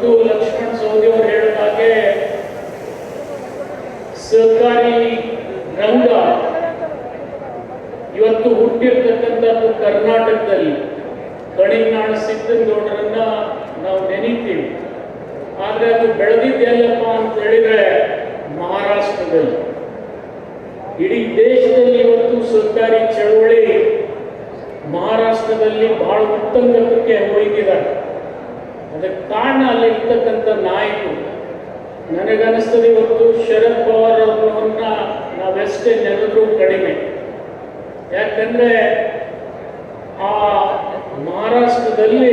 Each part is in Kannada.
ಇವತ್ತು ಲಕ್ಷ್ಮಣ್ ಸವದಿ ಅವರು ಹೇಳಿದ ಹಾಗೆ ಸಹಕಾರಿ ರಂಗ ಇವತ್ತು ಹುಟ್ಟಿರ್ತಕ್ಕಂಥದ್ದು ಕರ್ನಾಟಕದಲ್ಲಿ. ಕಣಿನಾಡು ಸಿದ್ದನಗೌಡರನ್ನ ನಾವು ನೆನೀತೀವಿ, ಆದ್ರೆ ಅದು ಬೆಳೆದಿದ್ದೆಲ್ಲಪ್ಪ ಅಂತ ಹೇಳಿದ್ರೆ ಮಹಾರಾಷ್ಟ್ರದಲ್ಲಿ. ಇಡೀ ದೇಶದಲ್ಲಿ ಇವತ್ತು ಸಹಕಾರಿ ಚಳವಳಿ ಮಹಾರಾಷ್ಟ್ರದಲ್ಲಿ ಬಹಳ ಉತ್ತುಂಗಕ್ಕೆ ಹೋಗಿದ್ದಾರೆ. ಅದಕ್ಕೆ ಕಾರಣ ಅಲ್ಲಿ ಇರ್ತಕ್ಕಂಥ ನಾಯಕರು. ನನಗನ್ನಿಸ್ತದೆ ಇವತ್ತು ಶರದ್ ಪವಾರ್ ಅವ್ರನ್ನ ನಾವೆಷ್ಟೇ ನೆನೆದ್ರೂ ಕಡಿಮೆ. ಯಾಕಂದ್ರೆ ಆ ಮಹಾರಾಷ್ಟ್ರದಲ್ಲಿ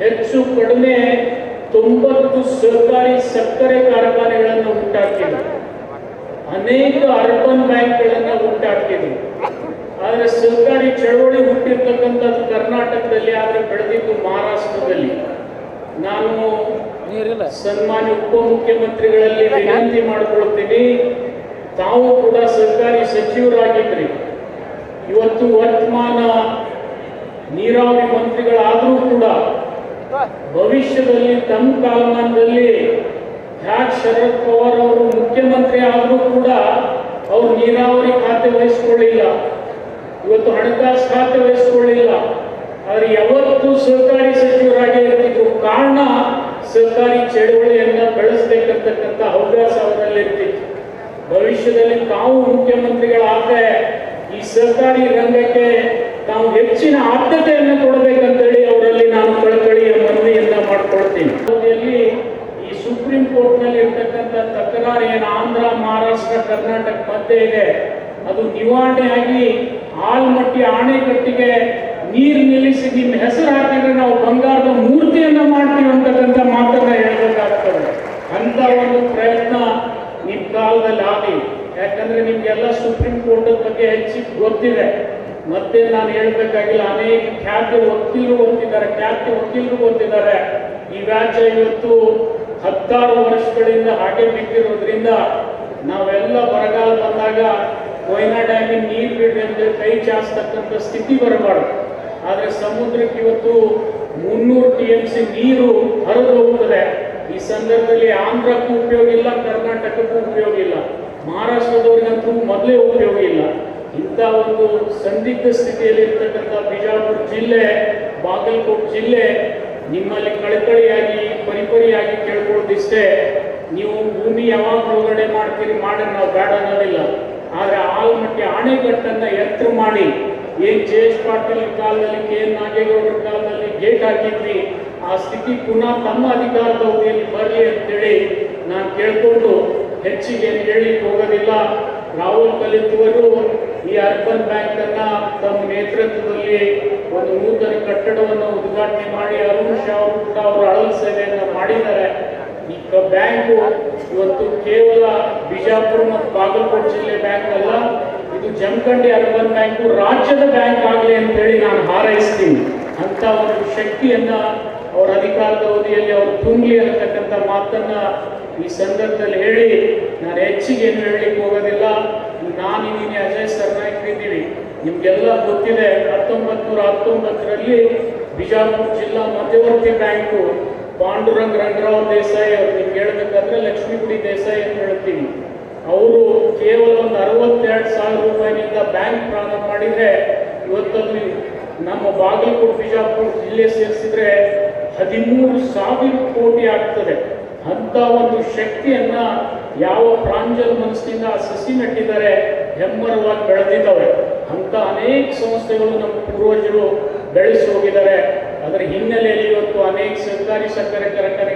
ಹೆಚ್ಚು ಕಡಿಮೆ 90 ಸಹಕಾರಿ ಸಕ್ಕರೆ ಕಾರ್ಖಾನೆಗಳನ್ನು ಉಂಟಾಕಿದ್ರು, ಅನೇಕ ಅರ್ಬನ್ ಬ್ಯಾಂಕ್ಗಳನ್ನು ಉಂಟಾಕಿದ್ರು. ಆದರೆ ಸಹಕಾರಿ ಚಳವಳಿ ಹುಟ್ಟಿರ್ತಕ್ಕಂಥದ್ದು ಕರ್ನಾಟಕದಲ್ಲಿ, ಆದರೆ ಬೆಳೆದಿದ್ದು ಮಹಾರಾಷ್ಟ್ರದಲ್ಲಿ. ನಾನು ಸನ್ಮಾನ್ಯ ಉಪಮುಖ್ಯಮಂತ್ರಿಗಳಲ್ಲಿ ವಿನಂತಿ ಮಾಡಿಕೊಳ್ತೀನಿ, ತಾವು ಕೂಡ ಸಹಕಾರಿ ಸಚಿವರಾಗಿದ್ರಿ. ಇವತ್ತು ವರ್ತಮಾನ ನೀರಾವರಿ ಮಂತ್ರಿಗಳಾದರೂ ಕೂಡ ಭವಿಷ್ಯದಲ್ಲಿ ತಮ್ಮ ಕಾಲಮಾನದಲ್ಲಿ ಯಾಕೆ ಶರದ್ ಪವಾರ್ ಅವರು ಮುಖ್ಯಮಂತ್ರಿ ಆದರೂ ಕೂಡ ಅವರು ನೀರಾವರಿ ಖಾತೆ ವಹಿಸ್ಕೊಳ್ಳಿಲ್ಲ, ಇವತ್ತು ಹಣಕಾಸು ಖಾತೆ ವಹಿಸ್ಕೊಳ್ಳಿಲ್ಲ. ಆದರೆ ಯಾವತ್ತೂ ಸಹಕಾರಿ ಸಚಿವರಾಗಿ ಇರ್ತಿದ್ರು. ಕಾರಣ ಸಹಕಾರಿ ಚಳವಳಿಯನ್ನ ಬೆಳೆಸಬೇಕಂತಕ್ಕಂಥ ಹವ್ಯಾಸ ಅವರಲ್ಲಿ ಇರ್ತಿತ್ತು. ಭವಿಷ್ಯದಲ್ಲಿ ತಾವು ಮುಖ್ಯಮಂತ್ರಿಗಳಾದ್ರೆ ಈ ಸಹಕಾರಿ ರಂಗಕ್ಕೆ ತಾವು ಹೆಚ್ಚಿನ ಆದ್ಯತೆಯನ್ನು ಕೊಡಬೇಕಂತೇಳಿ ಅವರಲ್ಲಿ ನಾನು ಕಳಕಳಿಯ ಮನವಿಯನ್ನ ಮಾಡ್ಕೊಳ್ತೀನಿ. ಈ ಸುಪ್ರೀಂ ಕೋರ್ಟ್ ನಲ್ಲಿ ಇರ್ತಕ್ಕಂಥ ತಕರಾರು ಏನು ಆಂಧ್ರ, ಮಹಾರಾಷ್ಟ್ರ, ಕರ್ನಾಟಕ ಮಧ್ಯೆ ಇದೆ, ಅದು ನಿವಾರಣೆಯಾಗಿ ಆಲ್ಮಟ್ಟಿ ಅಣೆಕಟ್ಟಿಗೆ ನೀರು ನಿಲ್ಲಿಸಿ ನಿಮ್ಮ ಹೆಸರು ಹಾಕಿದ್ರೆ ನಾವು ಬಂಗಾರದ ಮೂರ್ತಿಯನ್ನ ಮಾಡ್ತೀವಿ ಅಂತಕ್ಕಂಥ ಮಾತನ್ನ ಹೇಳ್ಬೇಕಾಗ್ತದೆ. ಅಂತ ಒಂದು ಪ್ರಯತ್ನ ನಿಮ್ಮ ಕಾಲದಲ್ಲಿ ಆಗಿ, ಯಾಕಂದ್ರೆ ನಿಮ್ಗೆಲ್ಲ ಸುಪ್ರೀಂ ಕೋರ್ಟ್ ಬಗ್ಗೆ ಹೆಚ್ಚಿಗೆ ಗೊತ್ತಿದೆ. ಮತ್ತೆ ನಾನು ಹೇಳ್ಬೇಕಾಗಿಲ್ಲ, ಅನೇಕ ಖ್ಯಾತಿ ವಕೀಲರು ಗೊತ್ತಿದ್ದಾರೆ. ಈ ವ್ಯಾಜ್ಯ ಇವತ್ತು 16 ವರ್ಷಗಳಿಂದ ಹಾಗೆ ಬಿದ್ದಿರೋದ್ರಿಂದ ನಾವೆಲ್ಲ ಬರಗಾಲ ಬಂದಾಗ ಕೊಯ್ನಾ ಡ್ಯಾಮಿಗೆ ನೀರು ಬಿಡ್ರಿ ಅಂತ ಕೈ ಚಾಚತಕ್ಕಂಥ ಸ್ಥಿತಿ ಬರಬಾರ್ದು. ಆದರೆ ಸಮುದ್ರಕ್ಕೆ ಇವತ್ತು 300 TMC ನೀರು ಹರಿದು ಹೋಗ್ತದೆ. ಈ ಸಂದರ್ಭದಲ್ಲಿ ಆಂಧ್ರಕ್ಕೂ ಉಪಯೋಗ ಇಲ್ಲ, ಕರ್ನಾಟಕಕ್ಕೂ ಉಪಯೋಗ ಇಲ್ಲ, ಮಹಾರಾಷ್ಟ್ರದವ್ರಿಗಂತೂ ಮೊದಲೇ ಉಪಯೋಗ ಇಲ್ಲ. ಇಂಥ ಒಂದು ಸಂದಿಗ್ಧ ಸ್ಥಿತಿಯಲ್ಲಿ ಇರ್ತಕ್ಕಂಥ ಬಿಜಾಪುರ ಜಿಲ್ಲೆ, ಬಾಗಲಕೋಟೆ ಜಿಲ್ಲೆ, ನಿಮ್ಮಲ್ಲಿ ಕಳಕಳಿಯಾಗಿ ಪರಿಪರಿಯಾಗಿ ಕೇಳ್ಕೊಳ್ಳೋದಿಷ್ಟೇ, ನೀವು ಭೂಮಿ ಯಾವಾಗ ಬಿಡುಗಡೆ ಮಾಡ್ತೀರಿ ಮಾಡಿ, ನಾವು ಬೇಡ ಅನ್ನೋದಿಲ್ಲ. ಆದರೆ ಆಲ್ಮಟ್ಟಿ ಅಣೆಕಟ್ಟನ್ನ ಎತ್ತರ ಮಾಡಿ, ಏನ್ JS ಪಾಟೀಲ್ ಕಾಲದಲ್ಲಿ, KN ನಾಗೇಗೌಡರ ಕಾಲದಲ್ಲಿ ಗೇಟ್ ಹಾಕಿದ್ವಿ, ಆ ಸ್ಥಿತಿ ಪುನಃ ತಮ್ಮ ಅಧಿಕಾರದ ಅವಧಿಯಲ್ಲಿ ಬರಲಿ ಅಂತೇಳಿ ನಾನು ಕೇಳ್ಕೊಂಡು ಹೆಚ್ಚಿಗೆ ಹೇಳಲಿಕ್ಕೆ ಹೋಗೋದಿಲ್ಲ. ರಾಹುಲ್ ಕಲಿತುವರು ಈ ಅರ್ಬನ್ ಬ್ಯಾಂಕ್ ಅನ್ನ ತಮ್ಮ ನೇತೃತ್ವದಲ್ಲಿ ಒಂದು ನೂತನ ಕಟ್ಟಡವನ್ನು ಉದ್ಘಾಟನೆ ಮಾಡಿ ಅರುಣ್ ಶಾ ಅವರು ಕೂಡ ಅವರ ಅಳಲು ಸೇವೆಯನ್ನು ಮಾಡಿದ್ದಾರೆ. ಈ ಬ್ಯಾಂಕು ಇವತ್ತು ಕೇವಲ ಬಿಜಾಪುರ ಮತ್ತು ಬಾಗಲಕೋಟೆ ಜಿಲ್ಲೆ ಬ್ಯಾಂಕ್ ಅಲ್ಲ, ಇದು ಜಮಖಂಡಿ ಅರ್ಬನ್ ಬ್ಯಾಂಕು ರಾಜ್ಯದ ಬ್ಯಾಂಕ್ ಆಗಲಿ ಅಂತೇಳಿ ನಾನು ಹಾರೈಸ್ತೀನಿ. ಅಂತ ಒಂದು ಶಕ್ತಿಯನ್ನ ಅವರ ಅಧಿಕಾರದ ಅವಧಿಯಲ್ಲಿ ಅವರು ತುಂಬಲಿ ಅನ್ನತಕ್ಕಂಥ ಮಾತನ್ನ ಈ ಸಂದರ್ಭದಲ್ಲಿ ಹೇಳಿ ನಾನು ಹೆಚ್ಚಿಗೆ ಏನು ಹೇಳಲಿಕ್ಕೆ ಹೋಗೋದಿಲ್ಲ. ನಾನಿದ್ದೀನಿ, ಅಜಯ್ ಸರ್ನಾಯ್ಕರಿದ್ದೀವಿ, ನಿಮ್ಗೆಲ್ಲ ಗೊತ್ತಿದೆ. 1919ರಲ್ಲಿ ಬಿಜಾಪುರ ಜಿಲ್ಲಾ ಮಧ್ಯವರ್ತಿ ಬ್ಯಾಂಕು ಪಾಂಡುರಂಗ್ ರಂಗರಾವ್ ದೇಸಾಯಿ ಅವರು, ನಿಮ್ಗೆ ಹೇಳ್ಬೇಕಾದ್ರೆ ಲಕ್ಷ್ಮೀಗುಡಿ ದೇಸಾಯಿ ಅಂತ ಹೇಳ್ತೀವಿ, ಅವರು ಕೇವಲ ಒಂದು 62,000 ರೂಪಾಯಿನಿಂದ ಬ್ಯಾಂಕ್ ಪ್ರಾರಂಭ ಮಾಡಿದ್ರೆ ಇವತ್ತಲ್ಲಿ ನಮ್ಮ ಬಾಗಲಕೋಟೆ ಬಿಜಾಪುರ ಜಿಲ್ಲೆ ಸೇರಿಸಿದ್ರೆ 13,000 ಕೋಟಿ ಆಗ್ತದೆ. ಅಂತ ಒಂದು ಶಕ್ತಿಯನ್ನ ಯಾವ ಪ್ರಾಂಜಲ್ ಮನಸ್ಸಿನಿಂದ ಸಸಿ ನೆಟ್ಟಿದ್ದಾರೆ, ಹೆಮ್ಮರವಾಗಿ ಬೆಳೆದಿದ್ದಾವೆ. ಅಂತ ಅನೇಕ ಸಂಸ್ಥೆಗಳು ನಮ್ಮ ಪೂರ್ವಜರು ಬೆಳೆಸಿ ಹೋಗಿದ್ದಾರೆ. ಅದರ ಹಿನ್ನೆಲೆಯಲ್ಲಿ ಇವತ್ತು ಅನೇಕ ಸಹಕಾರಿ ಸಕ್ಕರೆ ಕಾರ್ಖಾನೆ